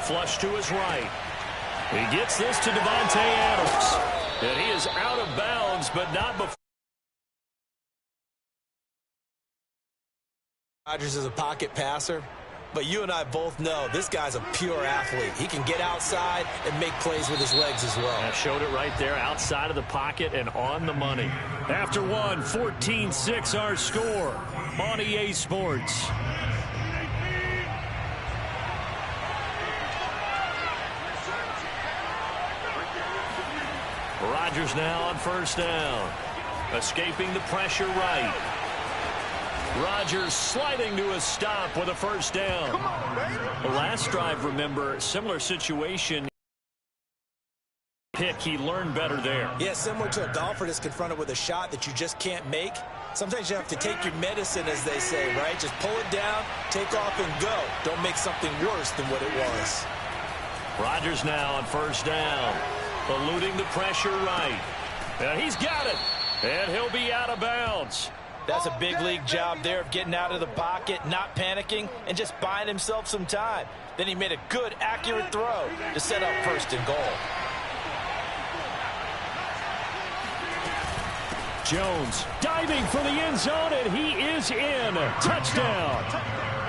Flush to his right. He gets this to Davante Adams. And he is out of bounds, but not before. Rodgers is a pocket passer, but you and I both know this guy's a pure athlete. He can get outside and make plays with his legs as well. I showed it right there, outside of the pocket and on the money. After one, 14-6 our score on EA Sports. Rodgers now on first down. Escaping the pressure right. Rodgers sliding to a stop with a first down. The last drive, remember, similar situation. Pick, he learned better there. Yeah, similar to a golfer that's confronted with a shot that you just can't make. Sometimes you have to take your medicine, as they say, right? Just pull it down, take off, and go. Don't make something worse than what it was. Rodgers now on first down. Eluding the pressure right. And he's got it. And he'll be out of bounds. That's a big league job there of getting out of the pocket, not panicking, and just buying himself some time. Then he made a good, accurate throw to set up first and goal. Jones diving for the end zone, and he is in. Touchdown.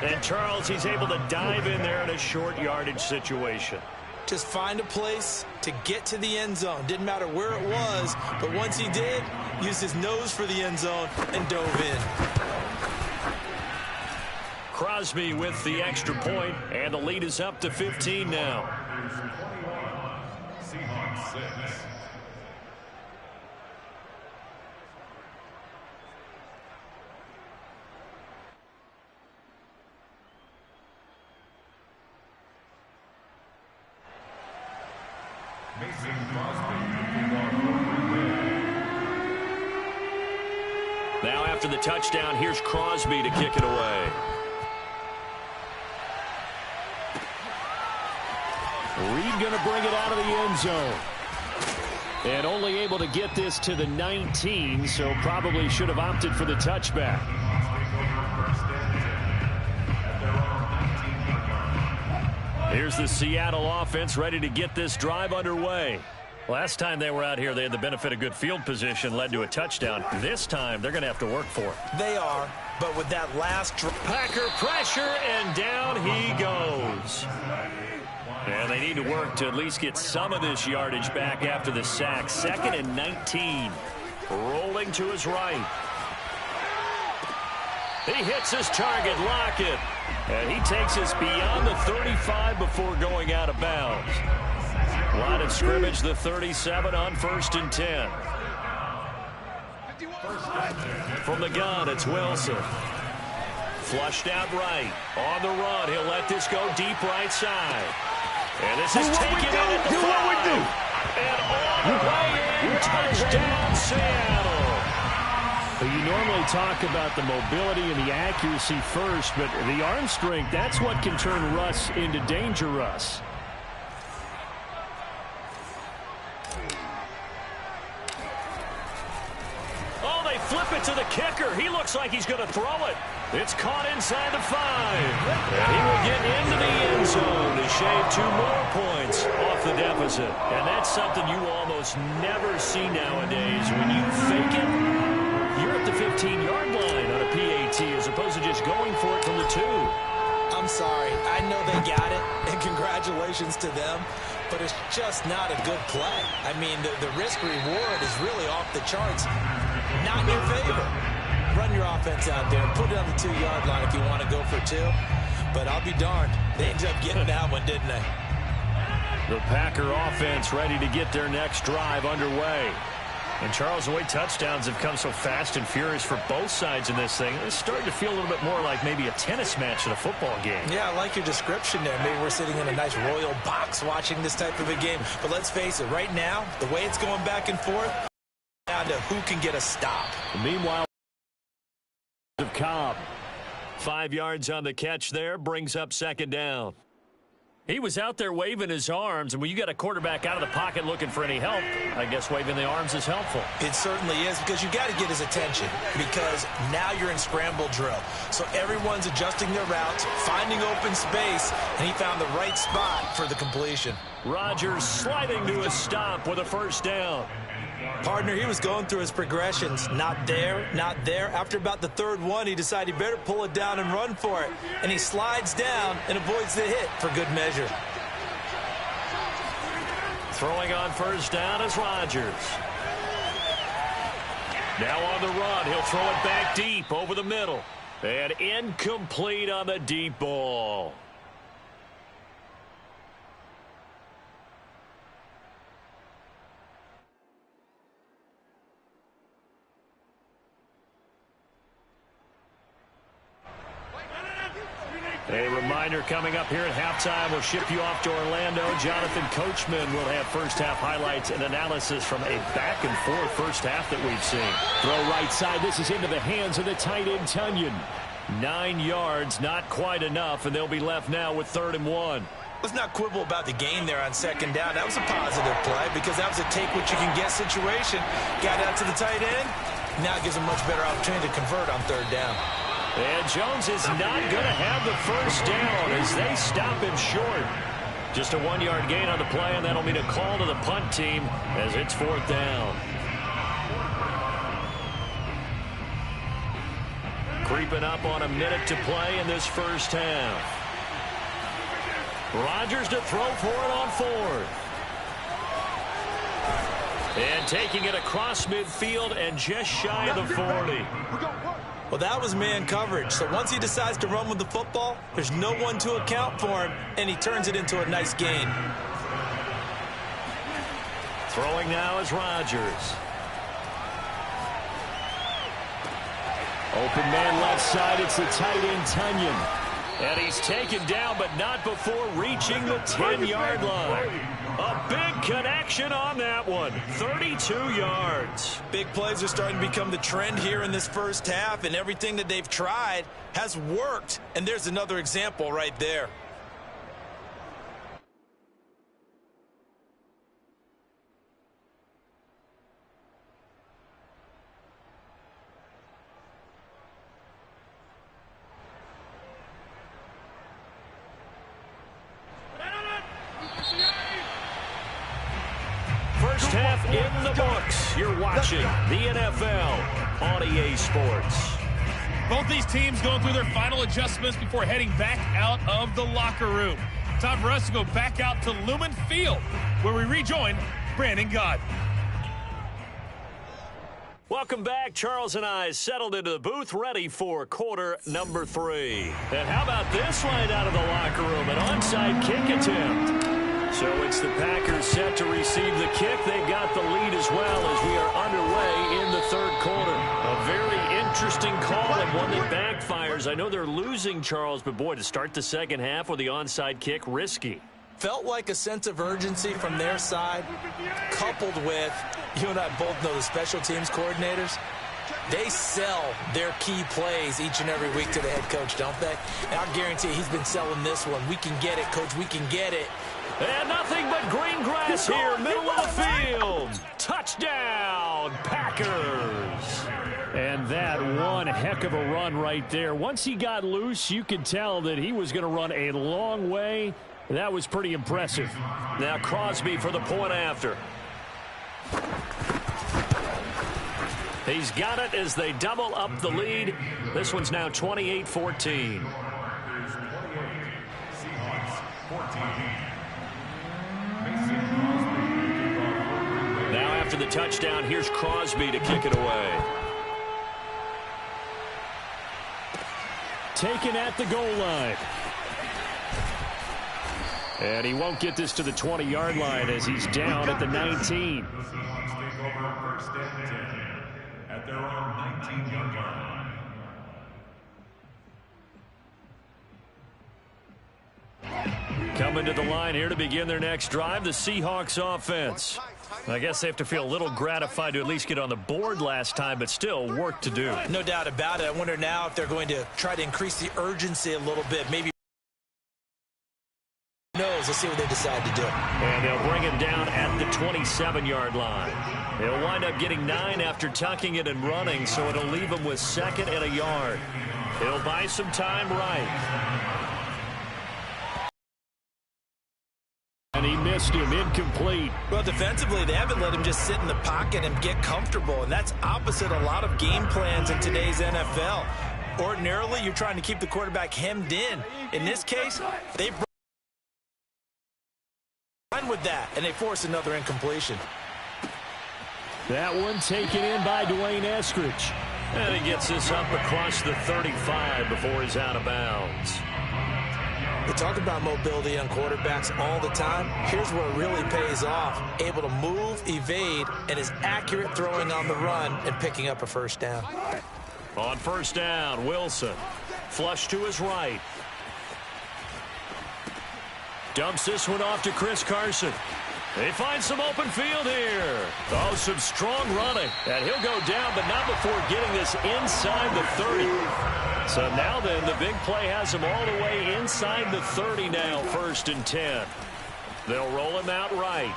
And Charles, he's able to dive in there in a short yardage situation. Just find a place to get to the end zone. Didn't matter where it was, but once he did, used his nose for the end zone and dove in. Crosby with the extra point, and the lead is up to 15 now. Seahawks 6. Now after the touchdown, here's Crosby to kick it away. Reed going to bring it out of the end zone. And only able to get this to the 19, so probably should have opted for the touchback. Here's the Seattle offense ready to get this drive underway. Last time they were out here, they had the benefit of good field position, led to a touchdown. This time, they're going to have to work for it. They are, but with that last Packer pressure, and down he goes. And they need to work to at least get some of this yardage back after the sack. 2nd and 19. Rolling to his right. He hits his target, Lockett. And he takes us beyond the 35 before going out of bounds. Line of scrimmage, the 37 on 1st and 10. From the gun, it's Wilson. Flushed out right. On the run, he'll let this go deep right side. And this is taken in at the 5. And all the way in, touchdown Seattle. You normally talk about the mobility and the accuracy first, but the arm strength, that's what can turn Russ into danger Russ. Oh, they flip it to the kicker. He looks like he's going to throw it. It's caught inside the 5. And he will get into the end zone to shave 2 more points off the deficit. And that's something you almost never see nowadays. When you fake it, you're at the 15-yard line on a PAT as opposed to just going for it from the 2. I'm sorry. I know they got it, and congratulations to them, but it's just not a good play. I mean, the risk-reward is really off the charts. Not in your favor. Run your offense out there. Put it on the 2-yard line if you want to go for 2. But I'll be darned. They ended up getting that one, didn't they? The Packer offense ready to get their next drive underway. And, Charles, the way touchdowns have come so fast and furious for both sides in this thing, it's starting to feel a little bit more like maybe a tennis match in a football game. Yeah, I like your description there. Maybe we're sitting in a nice royal box watching this type of a game. But let's face it, right now, the way it's going back and forth, down to who can get a stop. Meanwhile, of Cobb. 5 yards on the catch there, brings up 2nd down. He was out there waving his arms, and when you got a quarterback out of the pocket looking for any help, I guess waving the arms is helpful. It certainly is, because you got to get his attention, because now you're in scramble drill. So everyone's adjusting their routes, finding open space, and he found the right spot for the completion. Rodgers sliding to a stop with a first down. Partner, he was going through his progressions. Not there, not there. After about the third one, he decided he better pull it down and run for it. And he slides down and avoids the hit for good measure. Throwing on first down is Rodgers. Now on the run, he'll throw it back deep over the middle. And incomplete on the deep ball. A reminder coming up here at halftime. We'll ship you off to Orlando. Jonathan Coachman will have first-half highlights and analysis from a back-and-forth first half that we've seen. Throw right side. This is into the hands of the tight end, Tonyan. 9 yards, not quite enough, and they'll be left now with 3rd and 1. Let's not quibble about the gain there on second down. That was a positive play because that was a take-what-you-can-get situation. Got out to the tight end. Now it gives a much better opportunity to convert on 3rd down. And Jones is not going to have the first down as they stop him short. Just a 1-yard gain on the play, and that'll mean a call to the punt team as it's 4th down. Creeping up on a minute to play in this first half. Rodgers to throw for it on 4th. And taking it across midfield and just shy of the 40. Well, that was man coverage. So once he decides to run with the football, there's no one to account for him, and he turns it into a nice gain. Throwing now is Rodgers. Open man left side. It's the tight end, Tonyan. And he's taken down, but not before reaching the 10-yard line. A big connection on that one. 32 yards. Big plays are starting to become the trend here in this first half, and everything that they've tried has worked. And there's another example right there. First half in the books. You're watching the NFL on EA Sports. Both these teams going through their final adjustments before heading back out of the locker room. Time for us to go back out to Lumen Field, where we rejoin Brandon Gaudin. Welcome back. Charles and I settled into the booth, ready for quarter number 3. And how about this line out of the locker room? An onside kick attempt. So it's the Packers set to receive the kick. They've got the lead as well as we are underway in the 3rd quarter. A very interesting call and one that backfires. I know they're losing, Charles, but boy, to start the second half with the onside kick, risky. Felt like a sense of urgency from their side, coupled with, you and I both know the special teams coordinators, they sell their key plays each and every week to the head coach, don't they? And I guarantee he's been selling this one. We can get it, coach, we can get it. And nothing but green grass here, middle of the field. Touchdown, Packers. And that one heck of a run right there. Once he got loose, you could tell that he was going to run a long way. That was pretty impressive. Now Crosby for the point after. He's got it as they double up the lead. This one's now 28-14. Now after the touchdown, here's Crosby to kick it away. Taken at the goal line. And he won't get this to the 20-yard line as he's down at the 19. At their own 19-yard line. Coming to the line here to begin their next drive, the Seahawks offense. I guess they have to feel a little gratified to at least get on the board last time, but still work to do. No doubt about it. I wonder now if they're going to try to increase the urgency a little bit. Maybe knows? Let's see what they decide to do. And they'll bring him down at the 27-yard line. He'll wind up getting 9 after tucking it and running, so it'll leave him with 2nd and a yard. He'll buy some time right. And he missed him, incomplete. Well, defensively, they haven't let him just sit in the pocket and get comfortable, and that's opposite a lot of game plans in today's NFL. Ordinarily, you're trying to keep the quarterback hemmed in. In this case, they run with that, and they force another incompletion. That one taken in by Dwayne Eskridge. And he gets this up across the 35 before he's out of bounds. We talk about mobility on quarterbacks all the time. Here's where it really pays off. Able to move, evade, and is accurate throwing on the run and picking up a first down. On first down, Wilson. Flush to his right. Dumps this one off to Chris Carson. They find some open field here. Oh, some strong running. And he'll go down, but not before getting this inside the 30. So now then, the big play has him all the way inside the 30 now, 1st and 10. They'll roll him out right.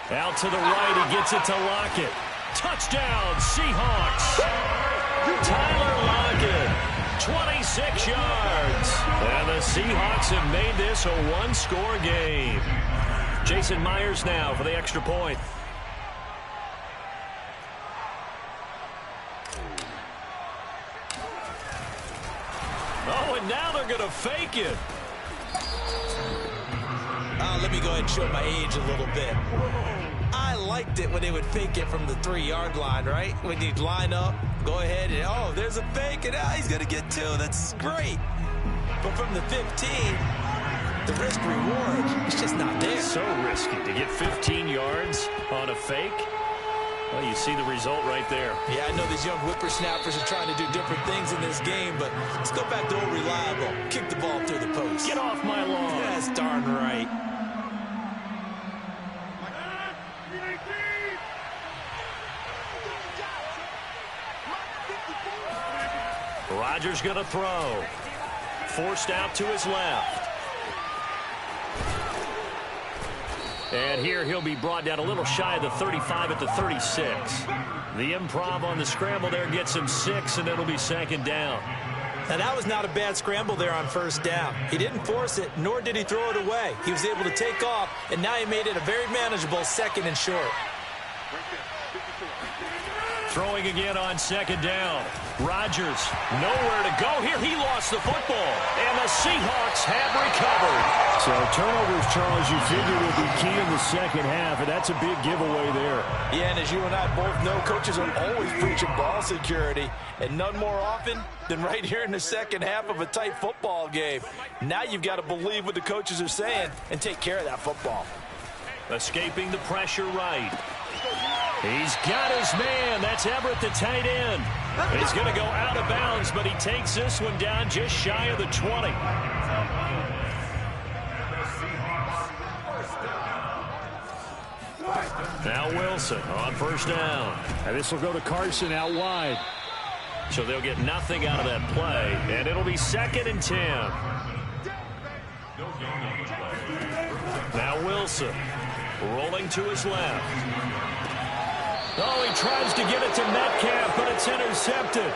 Out to the right, he gets it to Lockett. Touchdown, Seahawks. Tyler Lockett, 26 yards. And the Seahawks have made this a one-score game. Jason Myers now for the extra point. Oh, and now they're going to fake it. Let me go ahead and show my age a little bit. I liked it when they would fake it from the 3-yard line, right? When you'd line up, go ahead and, oh, there's a fake, and he's going to get 2. That's great. But from the 15, the risk-reward is just not there. So risky to get 15 yards on a fake. Well, you see the result right there. Yeah, I know these young whippersnappers are trying to do different things in this game, but let's go back to old reliable. Kick the ball through the post. Get off my lawn. That's darn right. Rodgers going to throw. Forced out to his left. And here he'll be brought down a little shy of the 35 at the 36. The improv on the scramble there gets him 6, and it'll be 2nd down. Now, that was not a bad scramble there on first down. He didn't force it, nor did he throw it away. He was able to take off, and now he made it a very manageable 2nd and short. Throwing again on 2nd down. Rodgers, nowhere to go here. He lost the football, and the Seahawks have recovered. So turnovers, Charles, you figure will be key in the second half, and that's a big giveaway there. Yeah, and as you and I both know, coaches are always preaching ball security, and none more often than right here in the second half of a tight football game. Now you've got to believe what the coaches are saying and take care of that football. Escaping the pressure right. He's got his man. That's Everett, the tight end. He's going to go out of bounds, but he takes this one down just shy of the 20. Now Wilson on first down. And this will go to Carson out wide. So they'll get nothing out of that play, and it'll be 2nd and 10. Now Wilson rolling to his left. Oh, he tries to get it to Metcalf, but it's intercepted.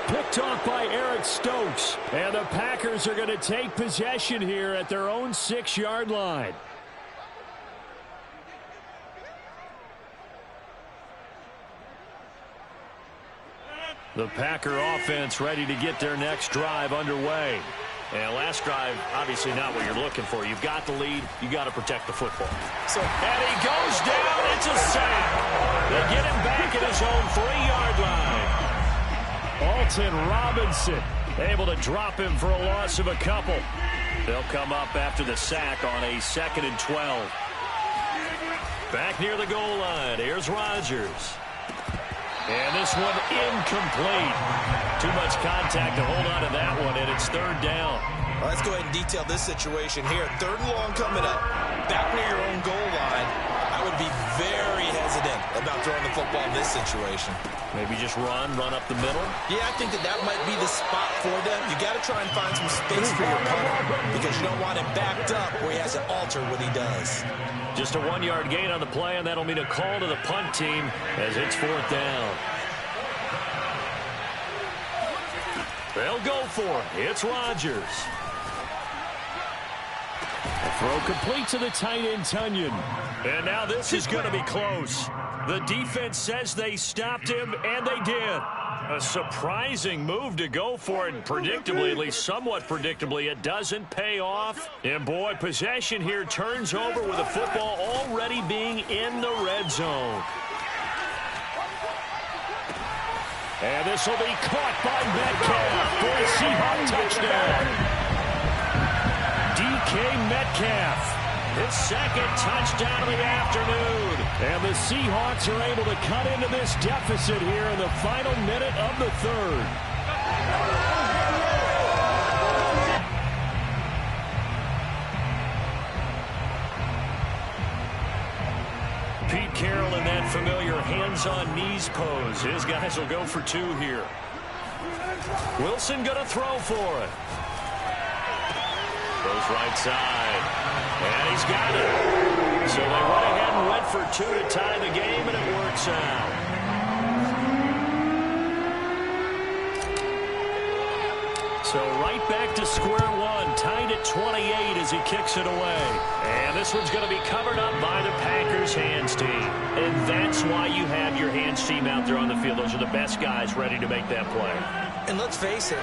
Picked off by Eric Stokes. And the Packers are going to take possession here at their own 6-yard line. The Packer offense ready to get their next drive underway. And last drive, obviously not what you're looking for. You've got the lead. You got to protect the football. And he goes down. It's a sack. They get him back at his own 3-yard line. Alton Robinson able to drop him for a loss of a couple. They'll come up after the sack on a 2nd and 12. Back near the goal line. Here's Rodgers. And this one incomplete. Too much contact to hold on to that one, and it's 3rd down. Well, let's go ahead and detail this situation here. 3rd and long coming up. Back near your own goal line. I I would be very hesitant about throwing the football in this situation. Maybe just run up the middle? Yeah, I think that might be the spot for them. You got to try and find some space for your punter because you don't want him backed up where he has to alter what he does. Just a 1-yard gain on the play, and that'll mean a call to the punt team as it's 4th down. They'll go for it. It's Rodgers. Throw complete to the tight end, Tunyon. And now this is going to be close. The defense says they stopped him, and they did. A surprising move to go for it, and predictably, at least somewhat predictably, it doesn't pay off. And boy, possession here turns over with the football already being in the red zone. And this will be caught by Metcalf for a Seahawks touchdown. DK Metcalf, his second touchdown of the afternoon. And the Seahawks are able to cut into this deficit here in the final minute of the third. Pete Carroll in that familiar hands-on-knees pose. His guys will go for 2 here. Wilson going to throw for it. Goes right side. And he's got it. So they went ahead and went for 2 to tie the game, and it works out. So right back to square one, tied at 28 as he kicks it away. And this one's going to be covered up by the Packers hands team. And that's why you have your hands team out there on the field. Those are the best guys ready to make that play. And let's face it,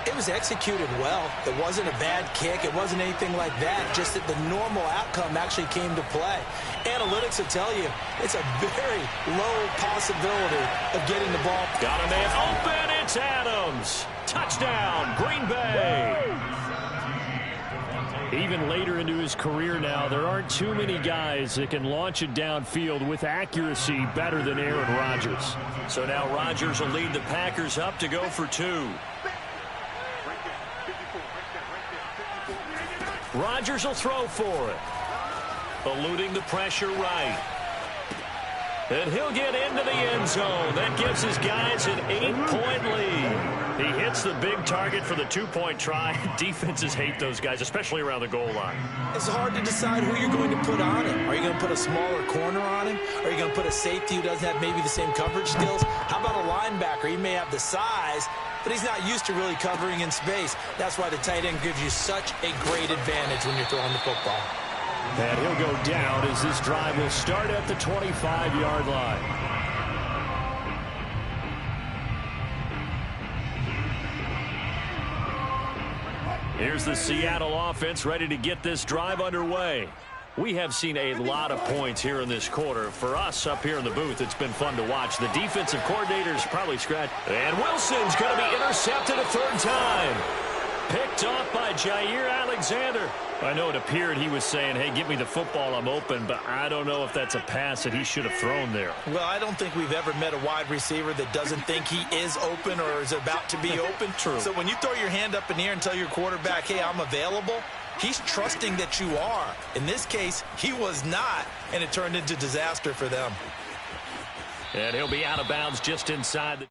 it was executed well. It wasn't a bad kick. It wasn't anything like that. Just that the normal outcome actually came to play. Analytics will tell you it's a very low possibility of getting the ball. Got a man open. It's Adams. Touchdown, Green Bay. Even later into his career now, there aren't too many guys that can launch it downfield with accuracy better than Aaron Rodgers. So now Rodgers will lead the Packers up to go for 2. Rodgers will throw for it. Eluding the pressure right. And he'll get into the end zone. That gives his guys an 8-point lead. He hits the big target for the 2-point try. Defenses hate those guys, especially around the goal line. It's hard to decide who you're going to put on him. Are you going to put a smaller corner on him? Are you going to put a safety who doesn't have maybe the same coverage skills? How about a linebacker? He may have the size, but he's not used to really covering in space. That's why the tight end gives you such a great advantage when you're throwing the football. And he'll go down as this drive will start at the 25-yard line. Here's the Seattle offense ready to get this drive underway. We have seen a lot of points here in this quarter. For us up here in the booth, it's been fun to watch. The defensive coordinator's probably scratched. And Wilson's going to be intercepted a 3rd time. Picked off by Jair Alexander. I know it appeared he was saying, hey, give me the football, I'm open, but I don't know if that's a pass that he should have thrown there. Well, I don't think we've ever met a wide receiver that doesn't think he is open or is about to be open. True. So when you throw your hand up in the air and tell your quarterback, hey, I'm available, he's trusting that you are. In this case, he was not, and it turned into disaster for them. And he'll be out of bounds just inside the